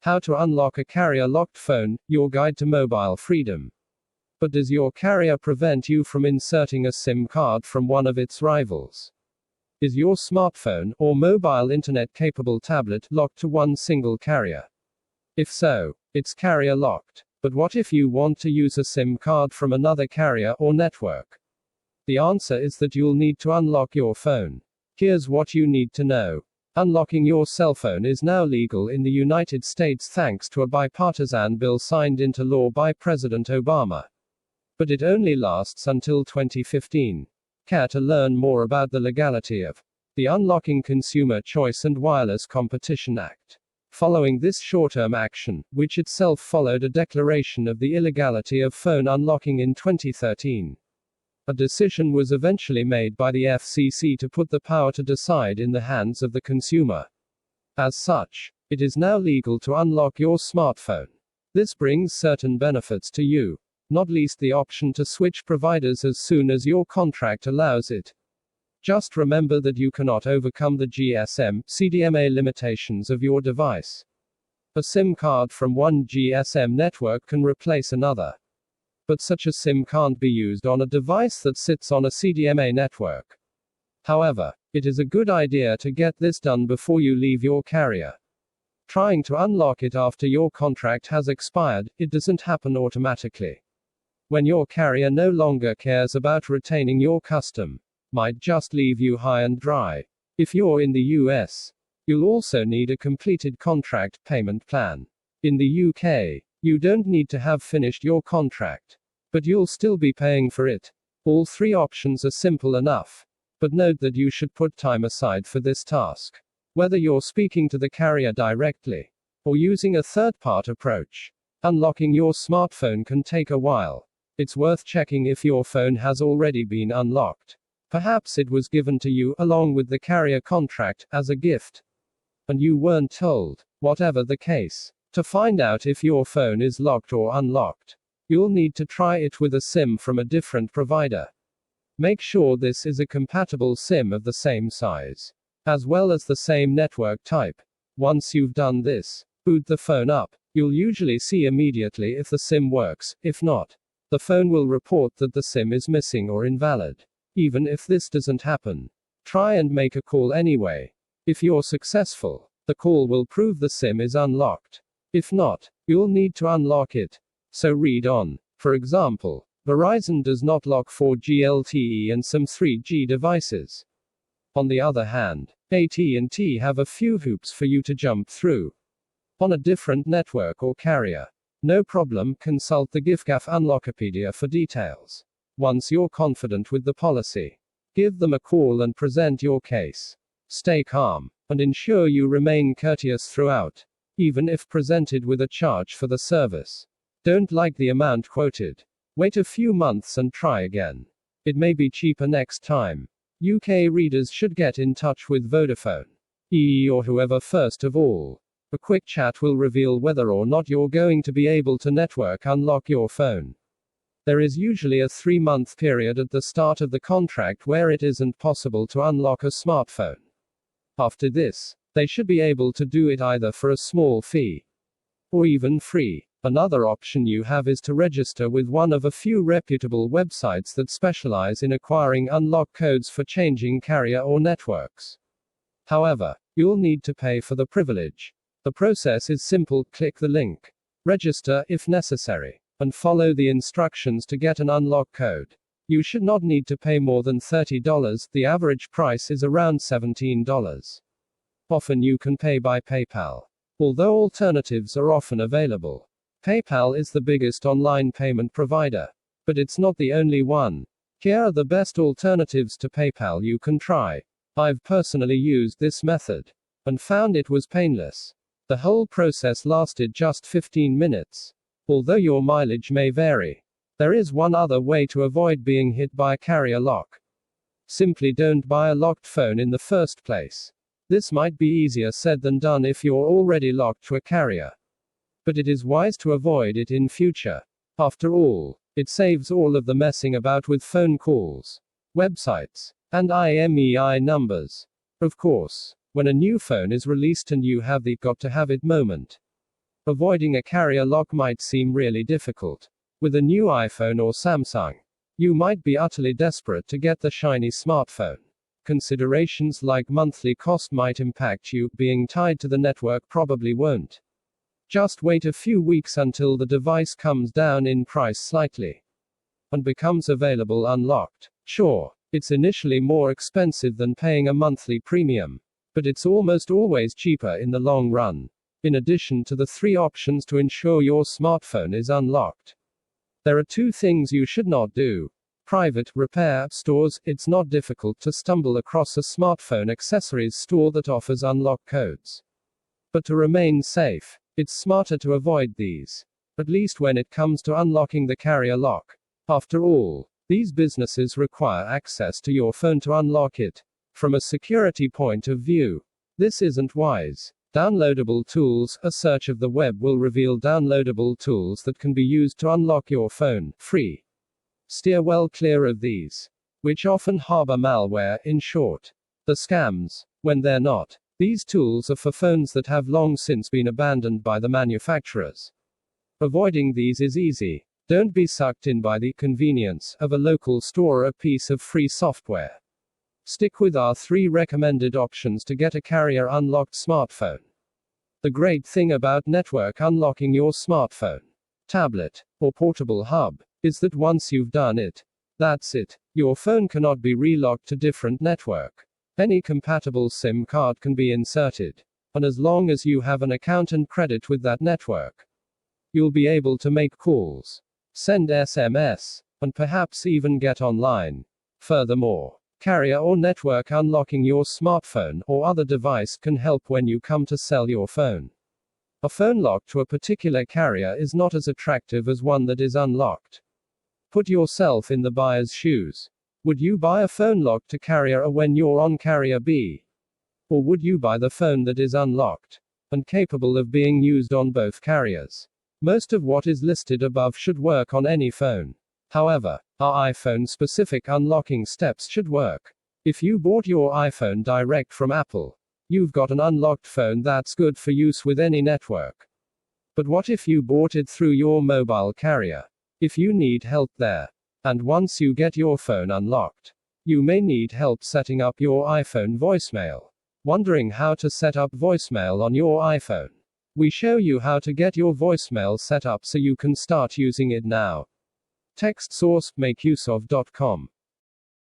How to unlock a carrier-locked phone, your guide to mobile freedom. But does your carrier prevent you from inserting a SIM card from one of its rivals? Is your smartphone, or mobile internet-capable tablet, locked to one single carrier? If so, it's carrier-locked. But what if you want to use a SIM card from another carrier or network? The answer is that you'll need to unlock your phone. Here's what you need to know. Unlocking your cell phone is now legal in the United States thanks to a bipartisan bill signed into law by President Obama. But it only lasts until 2015. Care to learn more about the legality of the Unlocking Consumer Choice and Wireless Competition Act? Following this short-term action, which itself followed a declaration of the illegality of phone unlocking in 2013. A decision was eventually made by the FCC to put the power to decide in the hands of the consumer. As such, it is now legal to unlock your smartphone. This brings certain benefits to you, not least the option to switch providers as soon as your contract allows it. Just remember that you cannot overcome the GSM, CDMA limitations of your device. A SIM card from one GSM network can replace another. But such a SIM can't be used on a device that sits on a CDMA network. However, it is a good idea to get this done before you leave your carrier. Trying to unlock it after your contract has expired, it doesn't happen automatically. When your carrier no longer cares about retaining your custom, might just leave you high and dry. If you're in the US, you'll also need a completed contract payment plan. In the UK, you don't need to have finished your contract, but you'll still be paying for it. All three options are simple enough. But note that you should put time aside for this task. Whether you're speaking to the carrier directly, or using a third-part approach, unlocking your smartphone can take a while. It's worth checking if your phone has already been unlocked. Perhaps it was given to you, along with the carrier contract, as a gift. And you weren't told. Whatever the case, to find out if your phone is locked or unlocked, you'll need to try it with a SIM from a different provider. Make sure this is a compatible SIM of the same size, as well as the same network type. Once you've done this, boot the phone up. You'll usually see immediately if the SIM works. If not, the phone will report that the SIM is missing or invalid. Even if this doesn't happen, try and make a call anyway. If you're successful, the call will prove the SIM is unlocked. If not, you'll need to unlock it. So read on. For example, Verizon does not lock 4G LTE and some 3G devices. On the other hand, AT&T have a few hoops for you to jump through. On a different network or carrier, no problem, consult the GIFGAF Unlockopedia for details. Once you're confident with the policy, give them a call and present your case. Stay calm, and ensure you remain courteous throughout, even if presented with a charge for the service. Don't like the amount quoted? Wait a few months and try again. It may be cheaper next time. UK readers should get in touch with Vodafone, EE or whoever first of all. A quick chat will reveal whether or not you're going to be able to network unlock your phone. There is usually a 3-month period at the start of the contract where it isn't possible to unlock a smartphone. After this, they should be able to do it either for a small fee or even free. Another option you have is to register with one of a few reputable websites that specialize in acquiring unlock codes for changing carrier or networks. However, you'll need to pay for the privilege. The process is simple: click the link, register if necessary, and follow the instructions to get an unlock code. You should not need to pay more than $30, the average price is around $17. Often you can pay by PayPal, although alternatives are often available. PayPal is the biggest online payment provider, but it's not the only one. Here are the best alternatives to PayPal you can try. I've personally used this method, and found it was painless. The whole process lasted just 15 minutes. Although your mileage may vary, there is one other way to avoid being hit by a carrier lock. Simply don't buy a locked phone in the first place. This might be easier said than done if you're already locked to a carrier, but it is wise to avoid it in future. After all, it saves all of the messing about with phone calls, websites, and IMEI numbers. Of course, when a new phone is released and you have the got to have it moment, Avoiding a carrier lock might seem really difficult. With a new iPhone or Samsung, you might be utterly desperate to get the shiny smartphone. Considerations like monthly cost might impact you, being tied to the network probably won't. Just wait a few weeks until the device comes down in price slightly and becomes available unlocked. Sure, it's initially more expensive than paying a monthly premium, but it's almost always cheaper in the long run. In addition to the 3 options to ensure your smartphone is unlocked, there are 2 things you should not do. Private repair stores. It's not difficult to stumble across a smartphone accessories store that offers unlock codes. But to remain safe, it's smarter to avoid these, at least when it comes to unlocking the carrier lock. After all, these businesses require access to your phone to unlock it. From a security point of view, this isn't wise. Downloadable tools. A search of the web will reveal downloadable tools that can be used to unlock your phone, free. Steer well clear of these, which often harbor malware. In short, the scams. When they're not, these tools are for phones that have long since been abandoned by the manufacturers. Avoiding these is easy. Don't be sucked in by the convenience of a local store or a piece of free software. Stick with our 3 recommended options to get a carrier unlocked smartphone. The great thing about network unlocking your smartphone, tablet, or portable hub is that once you've done it, that's it. Your phone cannot be relocked to different network. Any compatible SIM card can be inserted, and as long as you have an account and credit with that network, you'll be able to make calls, send SMS, and perhaps even get online. Furthermore, carrier or network unlocking your smartphone or other device can help when you come to sell your phone. A phone locked to a particular carrier is not as attractive as one that is unlocked. Put yourself in the buyer's shoes. Would you buy a phone locked to carrier A when you're on carrier B? Or would you buy the phone that is unlocked and capable of being used on both carriers? Most of what is listed above should work on any phone. However, our iPhone-specific unlocking steps should work. If you bought your iPhone direct from Apple, you've got an unlocked phone that's good for use with any network. But what if you bought it through your mobile carrier? If you need help there, and once you get your phone unlocked, you may need help setting up your iPhone voicemail. Wondering how to set up voicemail on your iPhone? We show you how to get your voicemail set up so you can start using it now. Text source, makeuseof.com